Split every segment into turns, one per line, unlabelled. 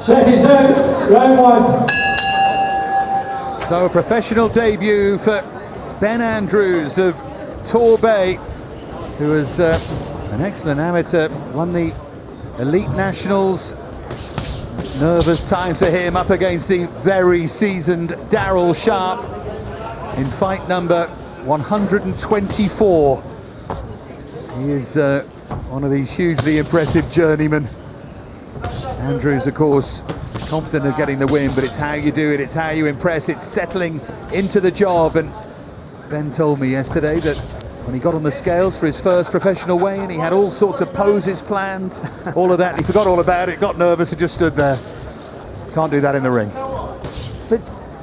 Seconds out, round one.
So a professional debut for Ben Andrews of Torbay, who was an excellent amateur, won the Elite Nationals. Nervous times for him up against the very seasoned Daryl Sharp in fight number 124. He is one of these hugely impressive journeymen. Andrews, of course, confident of getting the win, but it's how you do it, it's how you impress, it's settling into the job. And Ben told me yesterday that when he got on the scales for his first professional weigh-in, he had all sorts of poses planned, all of that, and he forgot all about it, got nervous and just stood there. Can't do that in the ring.
But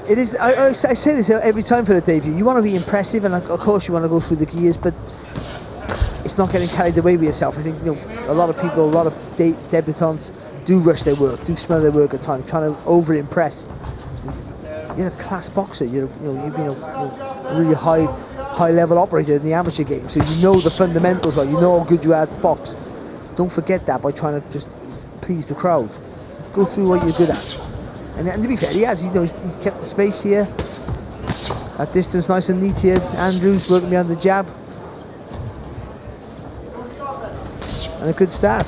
it is, I say this every time for a debut, you want to be impressive, and of course you want to go through the gears, but it's not getting carried away with yourself. I think, you know, a lot of people, a lot of debutants do rush their work, do smell their work at times, trying to over-impress. You're a class boxer, you've been a really high-level operator in the amateur game, so you know the fundamentals well, you know how good you are to box. Don't forget that by trying to just please the crowd. Go through what you're good at. And to be fair, he has, he's kept the space here. That distance nice and neat here. Andrews working behind the jab. And a good start.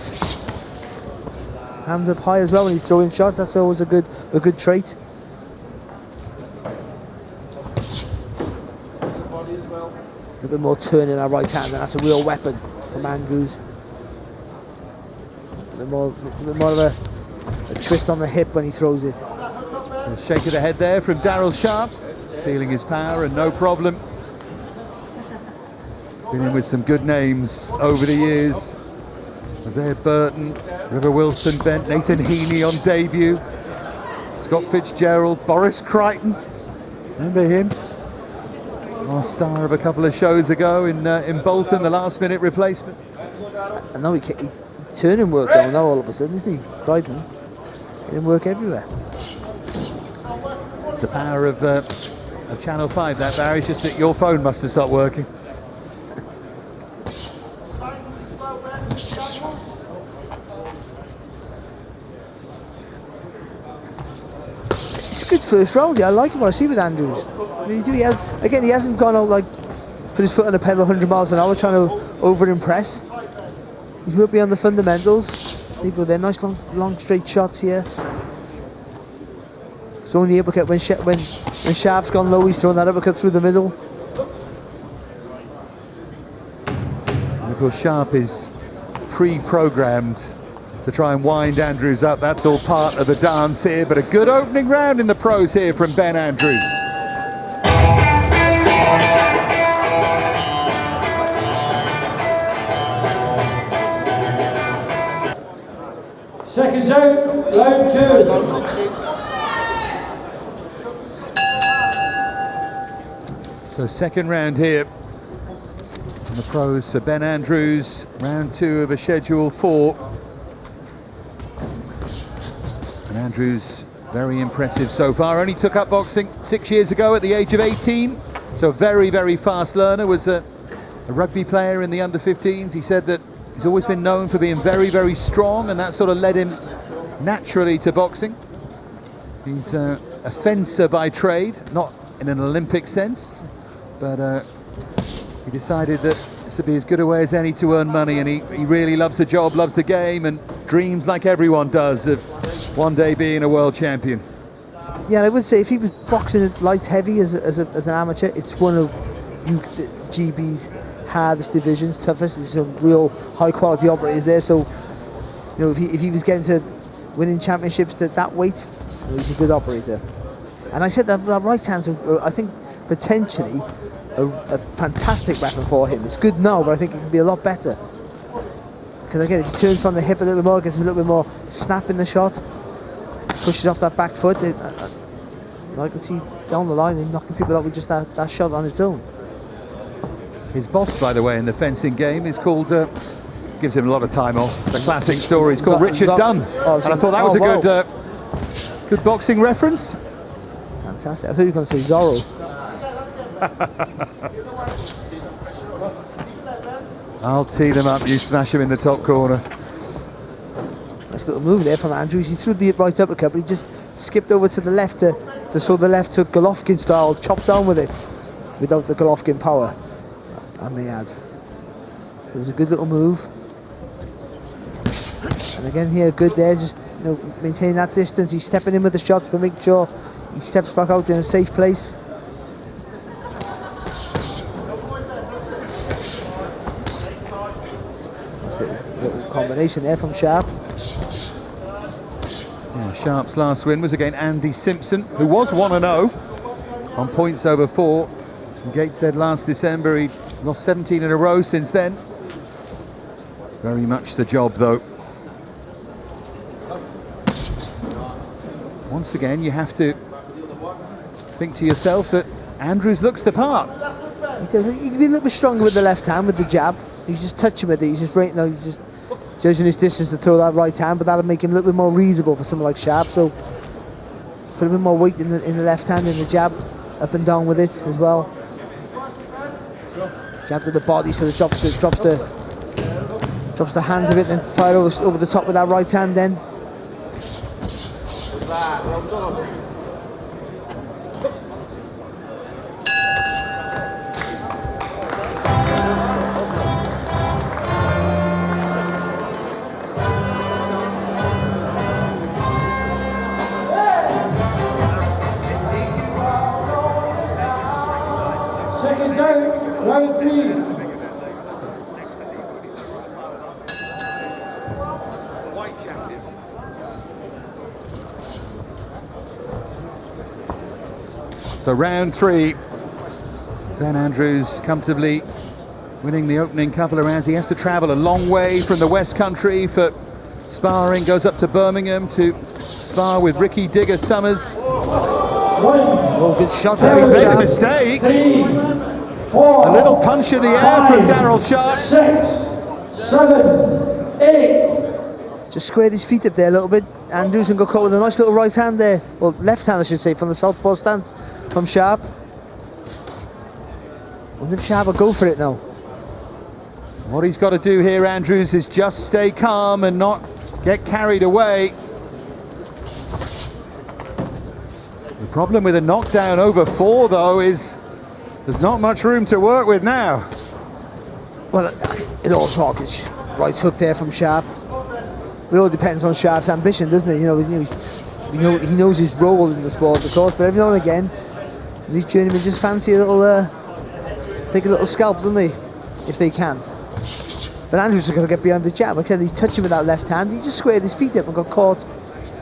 Hands up high as well when he's throwing shots, that's always a good trait. A bit more turn in our right hand, and that's a real weapon from Andrews. A bit more of a twist on the hip when he throws it.
A shake of the head there from Daryl Sharp, feeling his power and no problem. Been in with some good names over the years. Isaiah Burton, River Wilson, Bent, Nathan Heaney on debut, Scott Fitzgerald, Boris Crichton, remember him? Our star of a couple of shows ago in Bolton, the last-minute replacement.
I know he turning work though now all of a sudden, isn't he? Crichton, getting work everywhere.
It's the power of Channel 5, that, Barry. It's just that your phone must have stopped working.
It's a good first round. Yeah, I like what I see with Andrews. I mean, he hasn't gone out like put his foot on the pedal 100 miles an hour trying to over-impress. He's worked beyond the fundamentals. There you go there, nice long straight shots here. Throwing the uppercut when Sharp's gone low, he's throwing that uppercut through the middle.
And of course, Sharp is pre-programmed to try and wind Andrews up. That's all part of the dance here, but a good opening round in the pros here from Ben Andrews.
Seconds out, round two.
So second round here in the pros for Ben Andrews, round two of a schedule 4. And Andrews, very impressive so far. Only took up boxing 6 years ago at the age of 18. So very, very fast learner. Was a rugby player in the under-15s. He said that he's always been known for being very, very strong, and that sort of led him naturally to boxing. He's a fencer by trade, not in an Olympic sense, but he decided that this would be as good a way as any to earn money, and he really loves the job, loves the game, and dreams like everyone does of one day being a world champion.
Yeah, I would say if he was boxing at light heavy as an amateur, it's one of GB's hardest divisions, toughest. There's some real high quality operators there, so you know, if he was getting to winning championships at that weight, you know, he's a good operator. And I said that right hand's, I think, potentially a fantastic weapon for him. It's good now, but I think it can be a lot better. Because again, if he turns from the hip a little bit more, gets a little bit more snap in the shot, pushes off that back foot, I can see down the line him knocking people out with just that shot on its own.
His boss, by the way, in the fencing game is called, gives him a lot of time off. The classic story is called Richard Dunn. And I thought that was a good boxing reference.
Fantastic. I thought you were going to say Zorro.
I'll tee them up, you smash them in the top corner.
Nice little move there from Andrews. He threw the right uppercut, but he just skipped over to the left to show the left took Golovkin style, chopped down with it without the Golovkin power. I may add. It was a good little move. And again here, good there, just maintaining that distance. He's stepping in with the shots, but making sure he steps back out in a safe place. Nice little combination there from Sharp.
Yeah, Sharp's last win was against Andy Simpson, who was 1-0 on points over 4. And Gates said last December he lost 17 in a row since then. It's very much the job, though. Once again, you have to think to yourself that Andrews looks the part.
He does. He can be a little bit stronger with the left hand, with the jab. He's just touching with it. He's just right now. He's just judging his distance to throw that right hand, but that'll make him a little bit more readable for someone like Sharp. So put a bit more weight in the left hand and the jab up and down with it as well. Jab to the body, so it drops the hands of it, then fire over the top with that right hand. Then.
Seconds out, round 3.
So round 3, Ben Andrews comfortably winning the opening couple of rounds. He has to travel a long way from the West Country for sparring, goes up to Birmingham to spar with Ricky Digger Summers.
Oh, good shot there.
He's made a mistake.
3, 4,
A little punch in the air from Daryl Sharp.
6, 7, 8.
Just squared his feet up there a little bit. Andrews and got caught with a nice little right hand there. Well, left hand I should say, from the southpaw stance from Sharp. Wonder if Sharp will go for it now.
What he's got to do here, Andrews, is just stay calm and not get carried away. The problem with a knockdown over 4, though, is there's not much room to work with now.
Well, it all talk is right hook there from Sharp. It all depends on Sharp's ambition, doesn't it? He knows his role in the sport, of course, but every now and again, these journeymen just fancy a little, take a little scalp, don't they? If they can. But Andrews is going to get beyond the jab. Like I said, he's touching with that left hand. He just squared his feet up and got caught.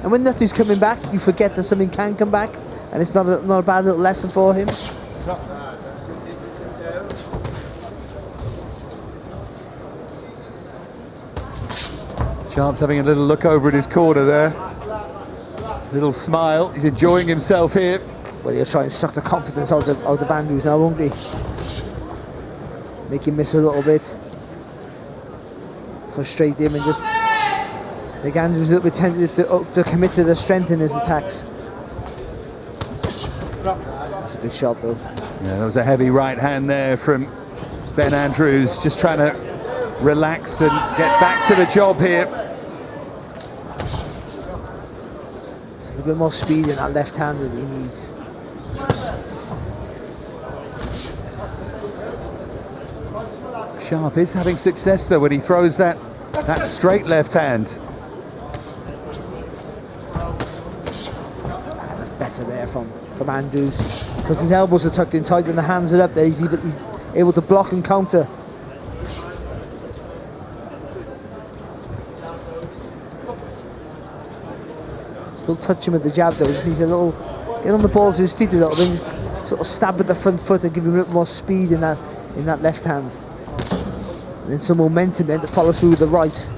And when nothing's coming back, you forget that something can come back, and it's not a bad little lesson for him.
Sharp's having a little look over at his corner there. Little smile. He's enjoying himself here.
Well, he'll try and suck the confidence out of Andrews now, won't he? Make him miss a little bit. Frustrate him and just make Andrews a little bit tempted to commit to the strength in his attacks. That's a good shot, though.
Yeah, that was a heavy right hand there from Ben Andrews, just trying to relax and get back to the job here.
It's a little bit more speed in that left hand that he needs.
Sharp is having success though when he throws that straight left hand.
And that's better there from Andrews, because his elbows are tucked in tight and the hands are up there. He's able to block and counter. Still touching with the jab though. He just needs a little, get on the balls of his feet a little bit, sort of stab with the front foot and give him a little more speed in that left hand. And then some momentum then to follow through with the right.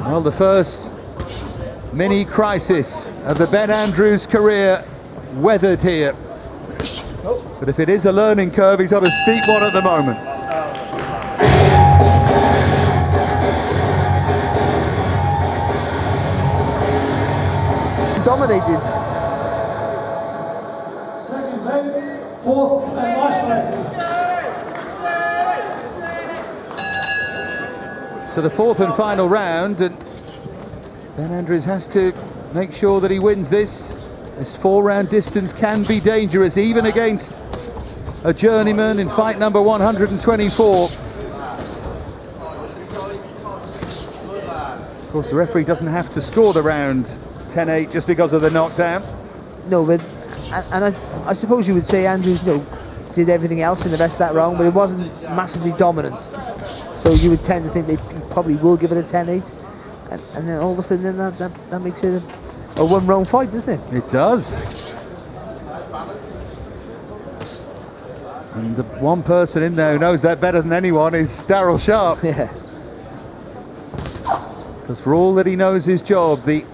Well, the first mini crisis of the Ben Andrews career weathered here. But if it is a learning curve, he's on a steep one at the moment.
Dominated.
Seconds out, Fourth and last round.
So the fourth and final round, and Ben Andrews has to make sure that he wins this. This 4-round distance can be dangerous, even against a journeyman in fight number 124. Of course, the referee doesn't have to score the round 10-8 just because of the knockdown.
No, but I suppose you would say Andrews, you know, did everything else in the rest of that round, but it wasn't massively dominant. So you would tend to think they probably will give it a 10-8, and then all of a sudden that makes it a one-round fight, doesn't it?
It does. And the one person in there who knows that better than anyone is Daryl Sharp.
Yeah.
Because for all that he knows his job, the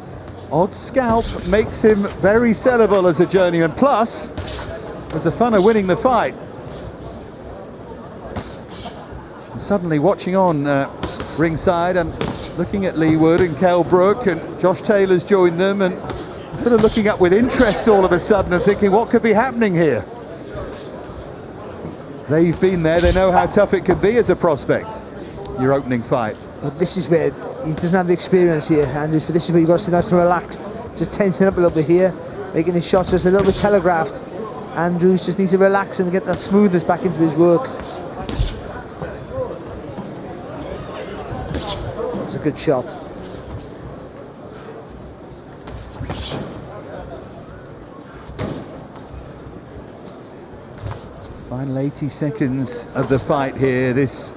odd scalp makes him very sellable as a journeyman. Plus, there's the fun of winning the fight. And suddenly watching on ringside, I'm looking at Lee Wood and Kell Brook, and Josh Taylor's joined them, and sort of looking up with interest all of a sudden and thinking, what could be happening here? They've been there, they know how tough it can be as a prospect, your opening fight.
But this is where he doesn't have the experience here, Andrews, but this is where you've got to stay nice and relaxed. Just tensing up a little bit here, making his shots just a little bit telegraphed. Andrews just needs to relax and get that smoothness back into his work. It's a good shot.
Final 80 seconds of the fight here. This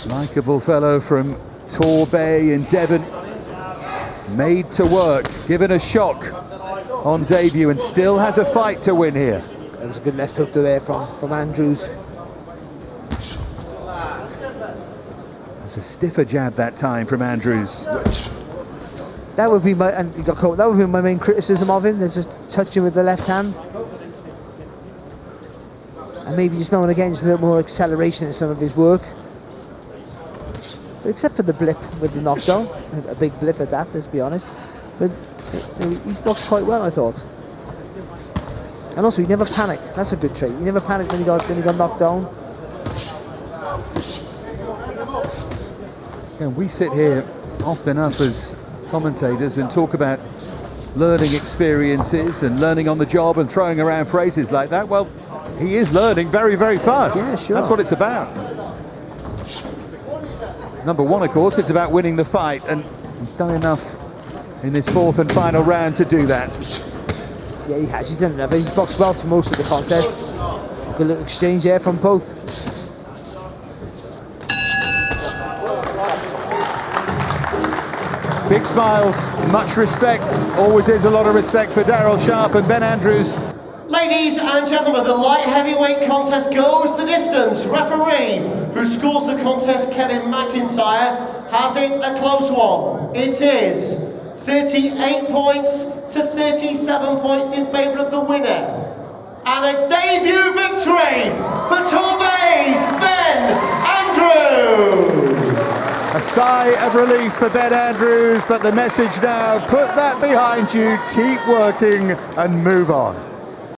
likeable fellow from Torbay in Devon, made to work, given a shock on debut, and still has a fight to win here.
That was a good left hook to there from Andrews.
It's a stiffer jab that time from Andrews.
That would be my, and he got caught. That would be my main criticism of him. There's just touching with the left hand, and maybe just now and again just a little more acceleration in some of his work. But except for the blip with the knockdown, a big blip at that, let's be honest. But he's boxed quite well, I thought. And also, he never panicked. That's a good trait. He never panicked when he got knocked down.
And we sit here often enough as commentators and talk about learning experiences and learning on the job and throwing around phrases like that. Well, he is learning very, very fast.
Yeah, sure.
That's what it's about. Number one, of course, it's about winning the fight, and he's done enough in this fourth and final round to do that.
Yeah, he has. He's done enough. He's boxed well for most of the contest. Good little exchange there from both.
Big smiles, much respect. Always is a lot of respect for Daryl Sharp and Ben Andrews.
Ladies and gentlemen, the light heavyweight contest goes the distance. Referee, who scores the contest, Kevin McIntyre, has it a close one. It is 38 points to 37 points in favour of the winner. And a debut victory for Torbay's Ben Andrews.
A sigh of relief for Ben Andrews, but the message now, put that behind you, keep working and move on.